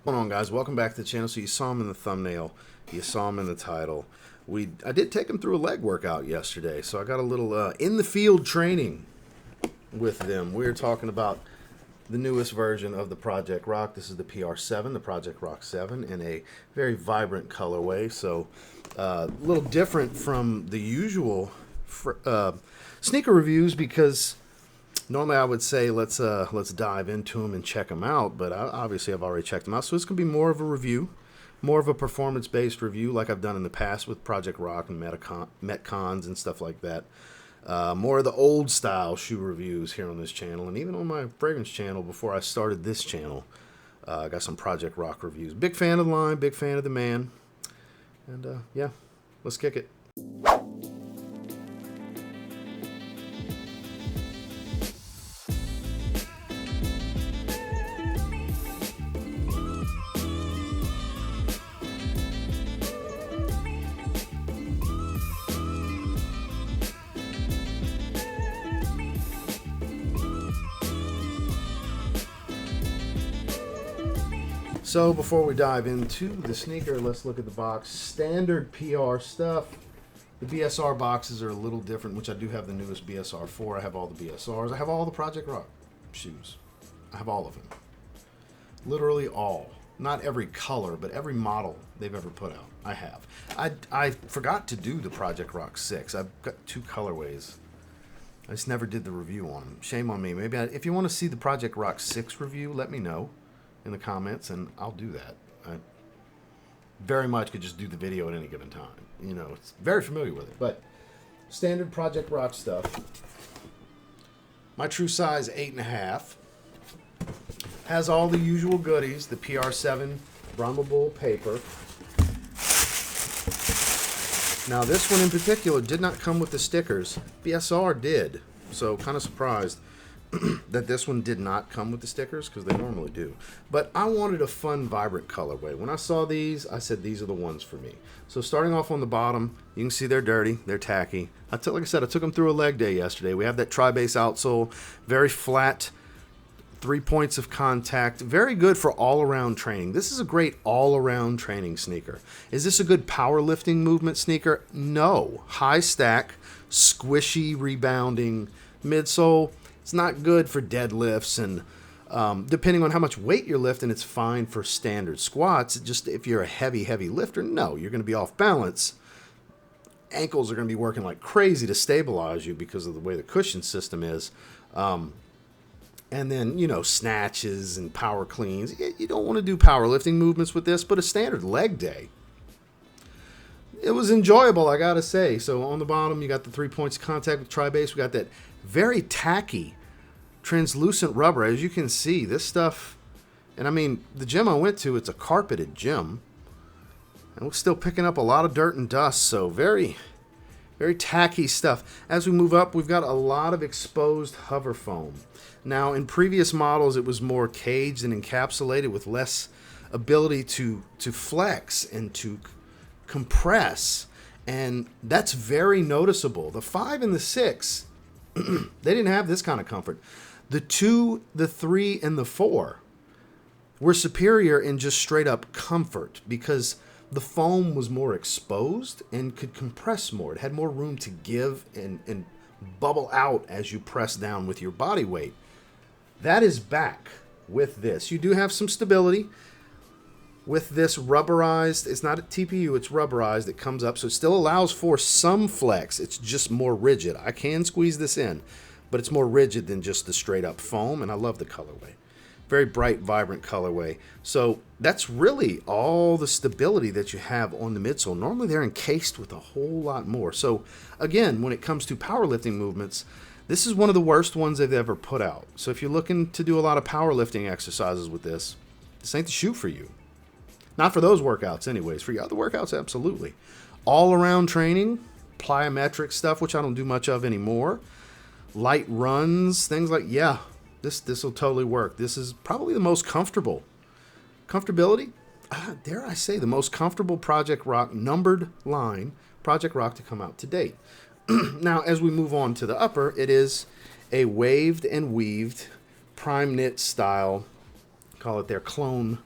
What's going on, guys? Welcome back to the channel. So you saw him in the thumbnail, you saw him in the title. I did take him through a leg workout yesterday, so I got a little in the field training with them. We're talking about the newest version of the Project Rock. This is the PR7, the Project Rock 7, in a very vibrant colorway. So a little different from the usual sneaker reviews, because normally I would say let's dive into them and check them out, but obviously I've already checked them out, so it's going to be more of a review, more of a performance-based review like I've done in the past with Project Rock and Metcons and stuff like that. More of the old style shoe reviews here on this channel, and even on my fragrance channel before I started this channel. I got some Project Rock reviews. Big fan of the line, big fan of the man, and yeah, let's kick it. So before we dive into the sneaker, let's look at the box. Standard PR stuff. The BSR boxes are a little different, which I do have the newest BSR 4. I have all the BSRs. I have all the Project Rock shoes. I have all of them. Literally all. Not every color, but every model they've ever put out, I have. I forgot to do the Project Rock 6. I've got 2 colorways. I just never did the review on them. Shame on me. Maybe if you want to see the Project Rock 6 review, let me know in the comments, and I'll do that. I very much could just do the video at any given time. You know, it's very familiar with it. But standard Project Rock stuff. My true size 8.5 has all the usual goodies. The PR7 Brahmable paper. Now this one in particular did not come with the stickers. BSR did, so kind of surprised that this one did not come with the stickers, because they normally do. But I wanted a fun, vibrant colorway. When I saw these, I said these are the ones for me. So starting off on the bottom, you can see they're dirty, they're tacky. Like I said, I took them through a leg day yesterday. We have that tri-base outsole, very flat, 3 points of contact, very good for all-around training. This is a great all-around training sneaker. Is this a good powerlifting movement sneaker? No. High stack, squishy, rebounding midsole. It's not good for deadlifts, and depending on how much weight you're lifting, it's fine for standard squats. Just if you're a heavy lifter, no, you're going to be off balance. Ankles are going to be working like crazy to stabilize you because of the way the cushion system is. And then, you know, snatches and power cleans. You don't want to do powerlifting movements with this, but a standard leg day, it was enjoyable, I gotta say. So on the bottom, you got the 3 points of contact with tri-base. We got that very tacky, translucent rubber. As you can see, this stuff, and I mean, the gym I went to, it's a carpeted gym, and we're still picking up a lot of dirt and dust, so very, very tacky stuff. As we move up, we've got a lot of exposed hover foam. Now, in previous models, it was more caged and encapsulated with less ability to flex and to compress, and that's very noticeable. The 5 and the 6, they didn't have this kind of comfort. The 2, the 3, and the 4 were superior in just straight up comfort, because the foam was more exposed and could compress more. It had more room to give and bubble out as you press down with your body weight. That is back with this. You do have some stability with this rubberized. It's not a TPU, it's rubberized. It comes up, so it still allows for some flex. It's just more rigid. I can squeeze this in, but it's more rigid than just the straight up foam, and I love the colorway. Very bright, vibrant colorway. So that's really all the stability that you have on the midsole. Normally they're encased with a whole lot more. So again, when it comes to powerlifting movements, this is one of the worst ones they've ever put out. So if you're looking to do a lot of powerlifting exercises with this ain't the shoe for you. Not for those workouts anyways. For your other workouts, absolutely. All-around training, plyometric stuff, which I don't do much of anymore. Light runs, things like, yeah, this will totally work. This is probably the most comfortable. Comfortability? Dare I say, the most comfortable Project Rock numbered line Project Rock to come out to date. Now, as we move on to the upper, it is a waved and weaved prime knit style, call it their clone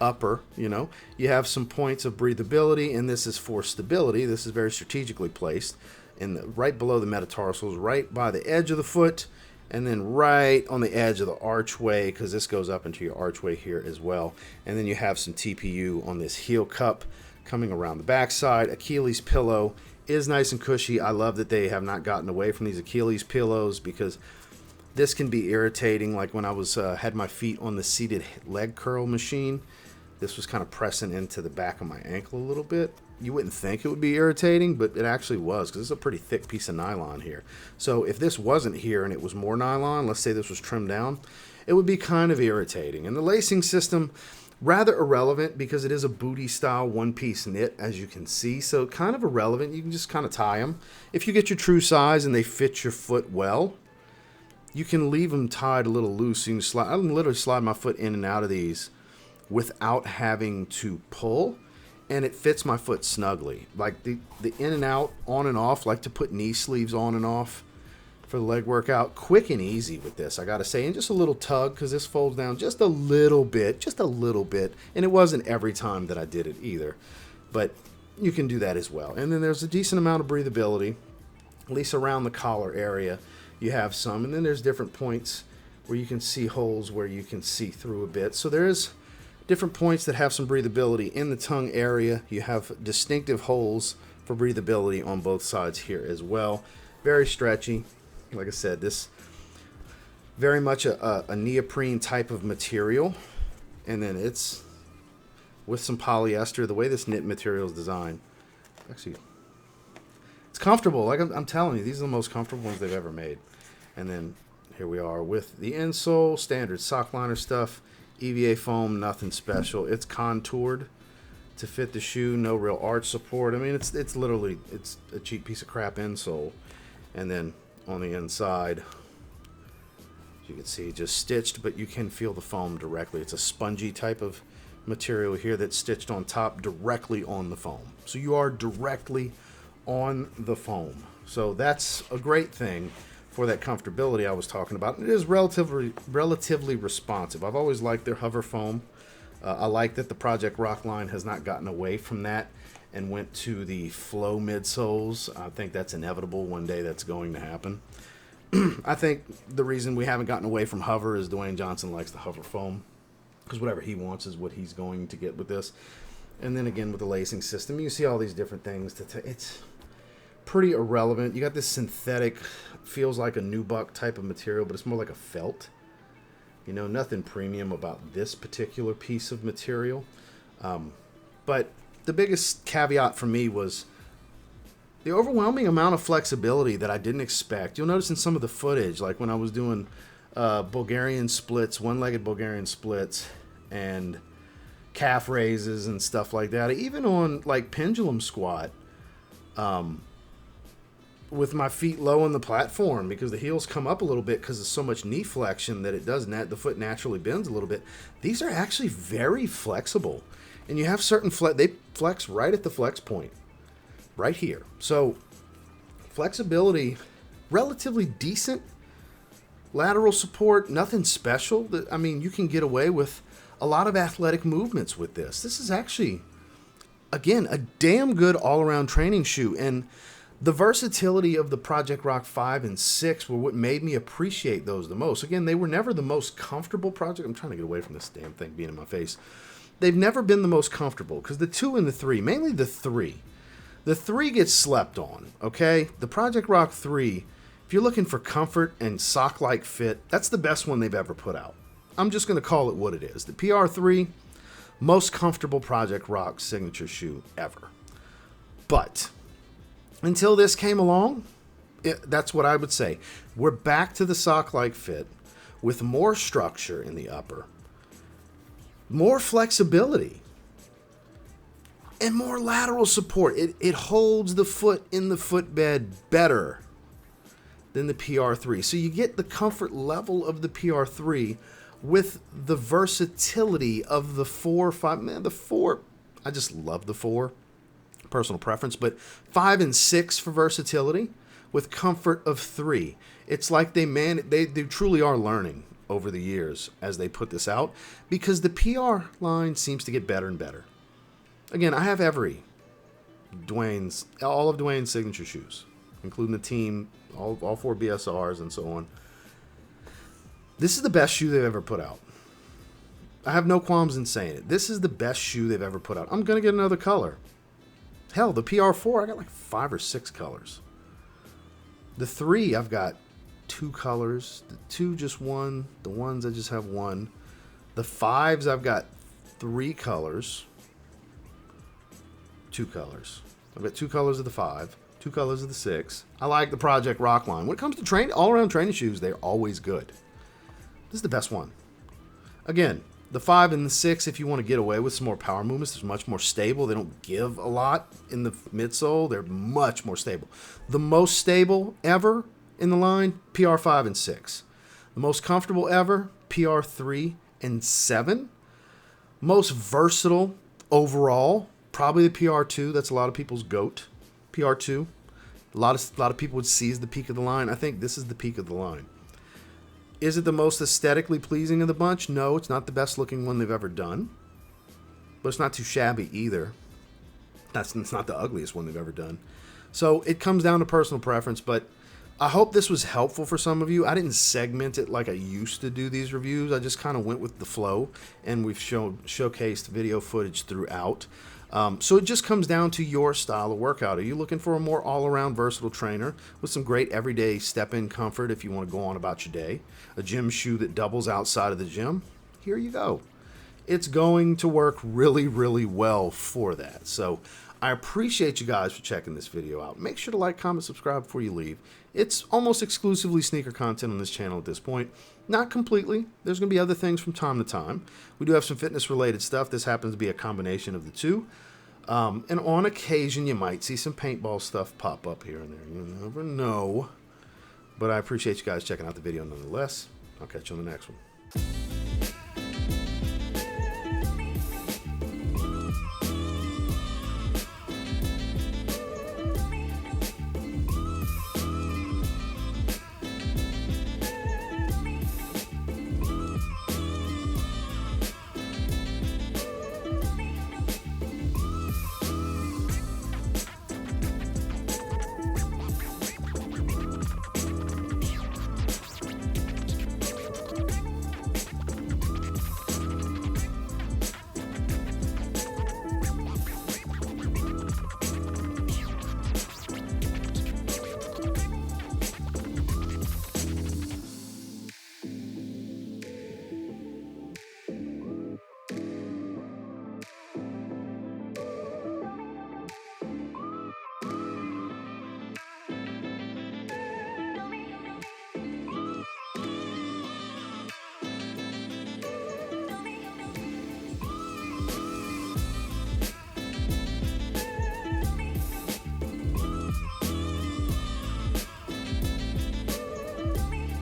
upper, you know, you have some points of breathability, and this is for stability. This is very strategically placed right below the metatarsals, right by the edge of the foot, and then right on the edge of the archway, because this goes up into your archway here as well. And then you have some TPU on this heel cup coming around the backside. Achilles pillow is nice and cushy. I love that they have not gotten away from these Achilles pillows, because this can be irritating. Like when I was had my feet on the seated leg curl machine, this was kind of pressing into the back of my ankle a little bit. You wouldn't think it would be irritating, but it actually was, because it's a pretty thick piece of nylon here. So if this wasn't here and it was more nylon, let's say this was trimmed down, it would be kind of irritating. And the lacing system, rather irrelevant, because it is a booty style one-piece knit, as you can see. So kind of irrelevant. You can just kind of tie them. If you get your true size and they fit your foot well, you can leave them tied a little loose. You can slide, I can literally slide my foot in and out of these without having to pull, and it fits my foot snugly. Like the in and out, on and off, like to put knee sleeves on and off for the leg workout. Quick and easy with this, I gotta say. And just a little tug, because this folds down just a little bit. And it wasn't every time that I did it either, but you can do that as well. And then there's a decent amount of breathability, at least around the collar area. You have some, and then there's different points where you can see holes where you can see through a bit. So there's different points that have some breathability. In the tongue area, you have distinctive holes for breathability on both sides here as well. Very stretchy. Like I said, this very much a neoprene type of material, and then it's with some polyester. The way this knit material is designed, actually, it's comfortable. Like I'm telling you, these are the most comfortable ones they've ever made. And then here we are with the insole, standard sock liner stuff, EVA foam, nothing special. It's contoured to fit the shoe, no real arch support. I mean, it's literally, it's a cheap piece of crap insole. And then on the inside, as you can see, just stitched, but you can feel the foam directly. It's a spongy type of material here that's stitched on top directly on the foam. So you are directly on the foam. So that's a great thing for that comfortability I was talking about. It is relatively responsive. I've always liked their hover foam. I like that the Project Rock line has not gotten away from that and went to the flow midsoles. I think that's inevitable. One day that's going to happen. I think the reason we haven't gotten away from hover is Dwayne Johnson likes the hover foam, because whatever he wants is what he's going to get with this. And then again with the lacing system, you see all these different things. It's pretty irrelevant. You got this synthetic, feels like a nubuck type of material, but it's more like a felt. You know, nothing premium about this particular piece of material. But the biggest caveat for me was the overwhelming amount of flexibility that I didn't expect. You'll notice in some of the footage, like when I was doing Bulgarian splits, one-legged Bulgarian splits, and calf raises and stuff like that, even on like pendulum squat, with my feet low on the platform, because the heels come up a little bit because of so much knee flexion that it does the foot naturally bends a little bit. These are actually very flexible, and you have certain they flex right at the flex point right here. So flexibility, relatively decent. Lateral support, nothing special. I mean, you can get away with a lot of athletic movements with this. This is actually, again, a damn good all-around training shoe. And the versatility of the Project Rock 5 and 6 were what made me appreciate those the most. Again, they were never the most comfortable project. I'm trying to get away from this damn thing being in my face. They've never been the most comfortable, because the 2 and the 3, mainly the 3. The 3 gets slept on, okay? The Project Rock 3, if you're looking for comfort and sock-like fit, that's the best one they've ever put out. I'm just going to call it what it is. The PR3, most comfortable Project Rock signature shoe ever. But until this came along, that's what I would say. We're back to the sock-like fit with more structure in the upper, more flexibility, and more lateral support. It holds the foot in the footbed better than the PR3. So you get the comfort level of the PR3 with the versatility of the 4, 5. Man, the 4, I just love the 4. Personal preference, but 5 and 6 for versatility with comfort of 3. It's like they truly are learning over the years as they put this out, because the PR line seems to get better and better. Again, I have all of Dwayne's signature shoes, including the team, all 4 BSRs and so on. This is the best shoe they've ever put out. I have no qualms in saying it. This is the best shoe they've ever put out. I'm going to get another color. Hell, the PR4, I got like 5 or 6 colors. The 3, I've got 2 colors. The 2, just 1. The 1s, I just have 1. The 5s, I've got 3 colors. 2 colors. I've got 2 colors of the 5, 2 colors of the 6. I like the Project Rock line. When it comes to all-around training shoes, they're always good. This is the best one. Again, the 5 and the 6, if you want to get away with some more power movements, they're much more stable. They don't give a lot in the midsole. They're much more stable. The most stable ever in the line, PR5 and 6. The most comfortable ever, PR3 and 7. Most versatile overall, probably the PR2. That's a lot of people's GOAT. PR2. A lot of people would see as the peak of the line. I think this is the peak of the line. Is it the most aesthetically pleasing of the bunch? No, it's not the best looking one they've ever done. But it's not too shabby either. It's not the ugliest one they've ever done. So it comes down to personal preference, but I hope this was helpful for some of you. I didn't segment it like I used to do these reviews. I just kind of went with the flow, and we've showcased video footage throughout. So it just comes down to your style of workout. Are you looking for a more all-around versatile trainer with some great everyday step-in comfort if you want to go on about your day? A gym shoe that doubles outside of the gym? Here you go. It's going to work really, really well for that. So I appreciate you guys for checking this video out. Make sure to like, comment, subscribe before you leave. It's almost exclusively sneaker content on this channel at this point. Not completely. There's going to be other things from time to time. We do have some fitness-related stuff. This happens to be a combination of the two. And on occasion, you might see some paintball stuff pop up here and there. You never know. But I appreciate you guys checking out the video nonetheless. I'll catch you on the next one.